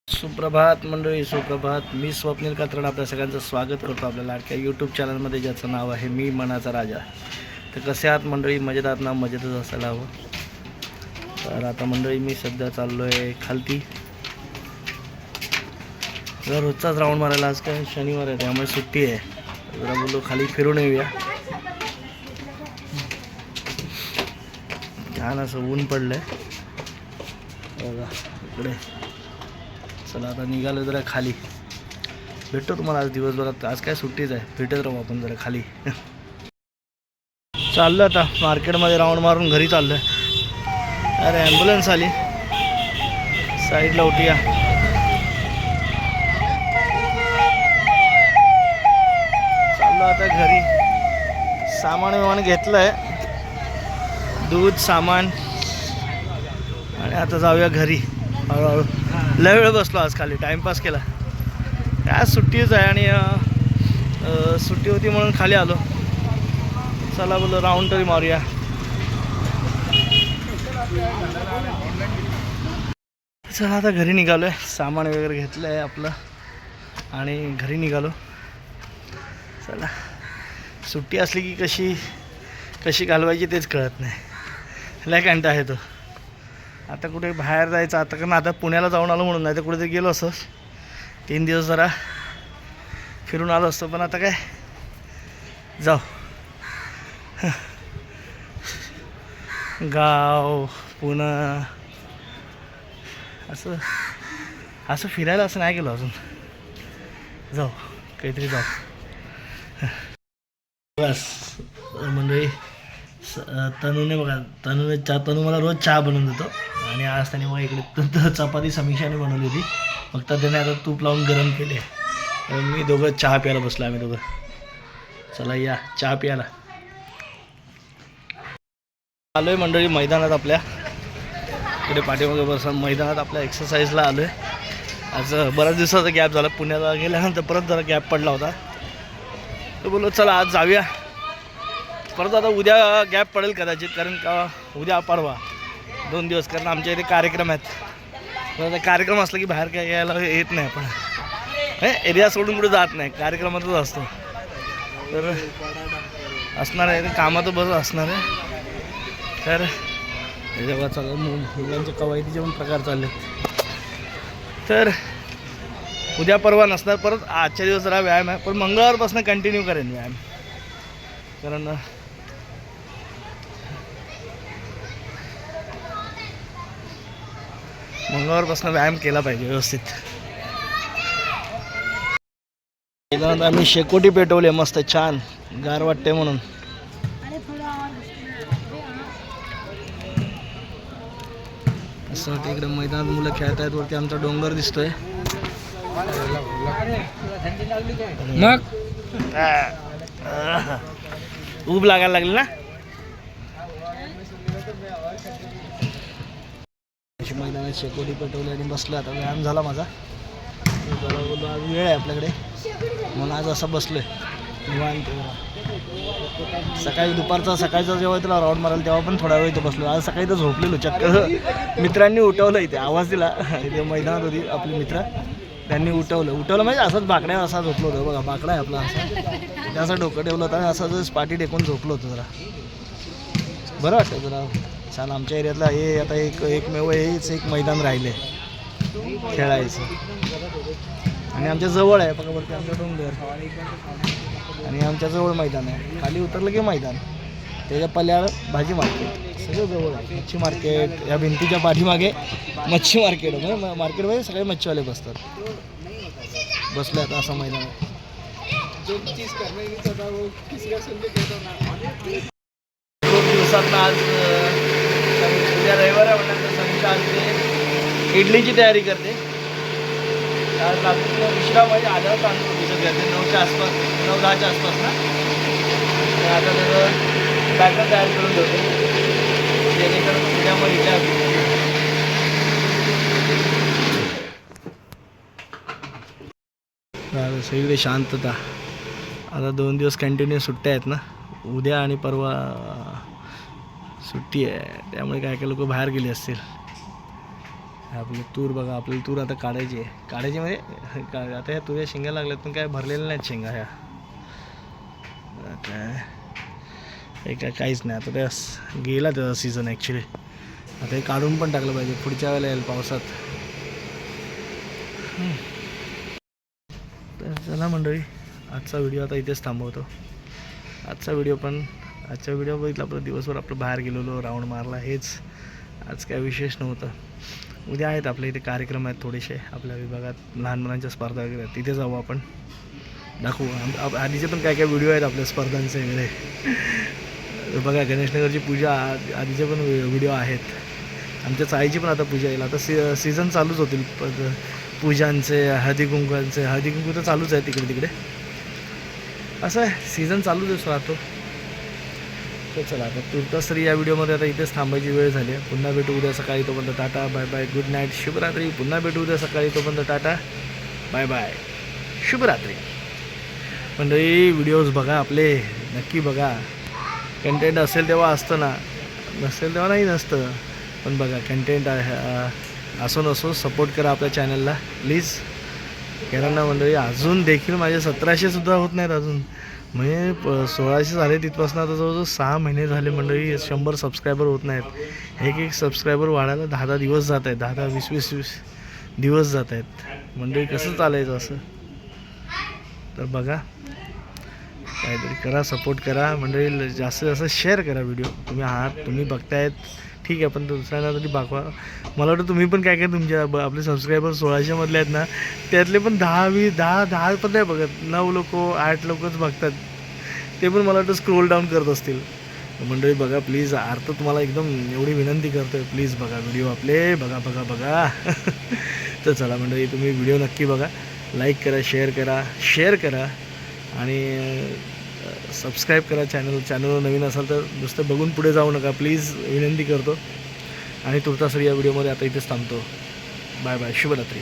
सुप्रभात मंडळी, सुप्रभात. मी स्वप्नील कात्रड आपल्या सगळ्यांचं स्वागत करतो आपल्या लाडक्या यूट्यूब चॅनलमध्ये, ज्याचं नाव आहे मी मनाचा राजा. तर कसे आहात मंडळी? मजेत आहात ना? मजेतच असायला हवं. तर आता मंडळी मी सध्या चाललो आहे खालती. जरा रोजचाच राऊंड मारायला. आज काय शनिवार आहे त्यामुळे सुट्टी आहे. जरा बोललो खाली फिरून येऊया. छान असं ऊन पडलं आहे बघा इकडे. चला आता निघालो जरा खाली. भेटतो तुम्हाला आज दिवसभरात. आज काय सुट्टीच आहे, भेटत राहू आपण जरा खाली. चाललं आता मार्केटमध्ये राऊंड मारून घरी चाललो आहे. अरे ॲम्ब्युलन्स आली, साईडला उठूया. चाललो आता घरी. सामान विमान घेतलं आहे, दूध सामान, आणि आता जाऊया घरी हळूहळू. लय वेळ बसलो आज खाली, टाईमपास केला. काय सुट्टीच आहे आणि सुट्टी होती म्हणून खाली आलो. चला बोललो राऊंड तरी मारूया. चला आता घरी निघालो आहे. सामान वगैरे घेतलं आहे आपलं आणि घरी निघालो. चला, सुट्टी असली की कशी घालवायची तेच कळत नाही. लय कंटाळा आहे तो. आता कुठे बाहेर जायचं आता, कारण आता पुण्याला जाऊन आलो म्हणून, नाही तर कुठेतरी गेलो असतो 3 दिवस जरा फिरून आलो असतो. पण आता काय जाऊ, गाव पुणं असं फिरायला असं नाही गेलो अजून. जाऊ काहीतरी जाऊ बस. म्हणजे तनूने बघा, तनू मला रोज चहा बनवून देतो आणि आज त्याने मग इकडे चपाती समीक्षाने बनवली होती. फक्त त्याने आता तूप लावून गरम केले. मी दोघं चहा प्यायला बसलो. आम्ही दोघं चला या चहा प्यायला. आलो आहे मंडळी मैदानात आपल्या इकडे पाठीमागे बसा. मैदानात आपल्या एक्सरसाइजला आलो आहे. आज बऱ्याच दिवसाचा गॅप झाला. पुण्याला गेल्यानंतर परत जरा गॅप पडला होता. तर बोललो चला आज जाऊया परत. आता उद्या गॅप पडेल कदाचित, कारण का उद्या परवा 2 दिवस, कारण आमच्या इथे कार्यक्रम आहेत. तर आता कार्यक्रम असला की बाहेर काय यायला येत नाही आपण. एरिया सोडून कुठे जात नाही, कार्यक्रमातच असतो. तर असणार आहे, कामात बस असणार आहे. तर जेव्हा चालू मुलांच्या कवायतीचे पण प्रकार चालले. तर उद्या परवा नसणार. परत आजच्या दिवस जरा व्यायाम आहे, पण मंगळवारपासून कंटिन्यू करेन व्यायाम. कारण मंगळवारपासून व्यायाम केला पाहिजे व्यवस्थित. त्यानंतर आम्ही शेकोटी पेटवले मस्त, छान गार वाटते म्हणून. असं वाटतं इकडे मैदानात मुलं खेळत आहेत. वरती आमचा डोंगर दिसतोय. मग ऊब लागायला लागली ना. मैदानात शेकोटी पेटवली आणि बसलो. आता व्यायाम झाला माझा. बोललो आज वेळ आहे आपल्याकडे म्हणून आज असं बसलोय निवांत. सकाळचा जेव्हा तुला राऊंड मारायला तेव्हा पण थोडा वेळ इथं बसलो. आज सकाळी तर झोपलेलो चक्कर. मित्रांनी उठवलं, इथे आवाज दिला. इथे मैदानात होती आपली मित्र, त्यांनी उठवलं म्हणजे असंच बाकड्या असा झोपलो होतो. बघा बाकडा आहे आपला, असा त्याचा डोकं ठेवलं होतं आणि असं जर पाठी टेकून झोपलो होतो. जरा बरं वाटतं जरा छान. आमच्या एरियातला हे आता एकमेव हेच एक मैदान राहिले खेळायचं. आणि आमच्या जवळ आहे बघा, वरती आमच्या डोंगर आणि आमच्या जवळ मैदान आहे. खाली उतरलं की मैदान, त्याच्या पल्यावर भाजी मार्केट, सगळं जवळ आहे. मच्छी मार्केट या भिंतीच्या पाठीमागे मच्छी मार्केट आहे. मार्केटमध्ये सगळे मच्छीवाले बसतात. बसले आता असं मैदान आहे. खूप दिवसात आज उद्या रविवार आहे म्हणल्यानंतर समीक्षा आज इडलीची तयारी करते. आज रात्रीला विश्राम म्हणजे आल्यावर तांदूळ भिजत घालते 9च्या आसपास, 9-10च्या आसपास ना. आता त्याचं बॅटर तयार करून ठेवते, जेणेकरून उद्यामध्ये इडल्या. सगळीकडे शांतता. आता 2 दिवस कंटिन्यू सुट्ट्या आहेत ना, उद्या आणि परवा सुट्टी आहे. त्यामुळे काय काय लोक बाहेर गेले असतील. आपली तूर बघा, आपली तूर आता काढायची म्हणजे आता ह्या तुऱ्या शेंगा लागल्यात पण काय भरलेल्या नाहीत शेंगा ह्या. काय काहीच नाही आता. त्या गेला त्याचा सीझन ॲक्च्युली. आता हे काढून पण टाकलं पाहिजे, पुढच्या वेळेला येईल पावसात. तर चला मंडळी, आजचा व्हिडिओ आता इथेच थांबवतो. आजचा व्हिडिओ बघितला. आपलं दिवसभर आपलं बाहेर गेलेलो, राऊंड मारला, हेच आज काय विशेष नव्हतं. उद्या आहेत आपल्या इथे कार्यक्रम आहेत थोडेसे आपल्या विभागात, लहान मुलांच्या स्पर्धा वगैरे आहेत, तिथे जाऊ आपण, दाखवू. आधीचे पण काय काय व्हिडिओ आहेत आपल्या स्पर्धांचे वगैरे. बघा गणेशनगरची पूजा आधीचे पण व्हिडिओ आहेत. आमच्या चाळीची पण आता पूजा येईल. आता सीझन चालूच होतील पूजांचे, हळदी कुंकू तर चालूच आहे तिकडे असं आहे, सीझन चालूच राहतो. तर चला आता तुर्तास तरी या व्हिडिओमध्ये आता इथेच थांबायची वेळ झाली आहे. पुन्हा भेटू उद्या सकाळी, तोपर्यंत tata bye bye, good night, शुभरात्री. पुन्हा भेटू उद्या सकाळी, तोपर्यंत टाटा बाय बाय, शुभरात्री. मंडळी व्हिडिओज बघा आपले, नक्की बघा. कंटेंट असेल तेव्हा असतं ना, नसेल तेव्हा नाही नसतं. पण बघा कंटेंट असो नसो सपोर्ट करा आपल्या चॅनलला प्लीज. कारण ना मंडळी अजून देखील माझे 1700सुद्धा होत नाहीत अजून. म्हणजे 1600 झाले तिथपासून आता जवळजवळ 6 महिने झाले मंडळी 100 सबस्क्रायबर होत नाहीत. एक सबस्क्रायबर वाढायला 10 दिवस जात आहेत, 20 दिवस जात आहेत. मंडळी कसं चालायचं असं. तर बघा काहीतरी करा, सपोर्ट करा मंडळी. जास्तीत जास्त शेअर करा व्हिडिओ. तुम्ही बघतायत ठीक आहे, पण दुसऱ्यांना तरी दाखवा. मला वाटतं तुम्ही पण काय तुमच्या आपले सबस्क्रायबर 1600 मधले आहेत ना, त्यातले पण 10 पण नाही बघत, 9 लोक 8 लोकच बघतात. ते पण मला वाटतं स्क्रोल डाऊन करत असतील. मंडळी बघा प्लीज, अर्थ तुम्हाला एकदम एवढी विनंती करतोय, प्लीज बघा व्हिडिओ आपले, बघा. तर चला मंडळी, तुम्ही व्हिडिओ नक्की बघा, लाईक करा, शेअर करा आणि सबस्क्राईब करा. चॅनलवर नवीन असाल तर नुसतं बघून पुढे जाऊ नका प्लीज, विनंती करतो. आणि तुर्तास या व्हिडिओमध्ये आता इथेच थांबतो. बाय बाय, शुभरात्री.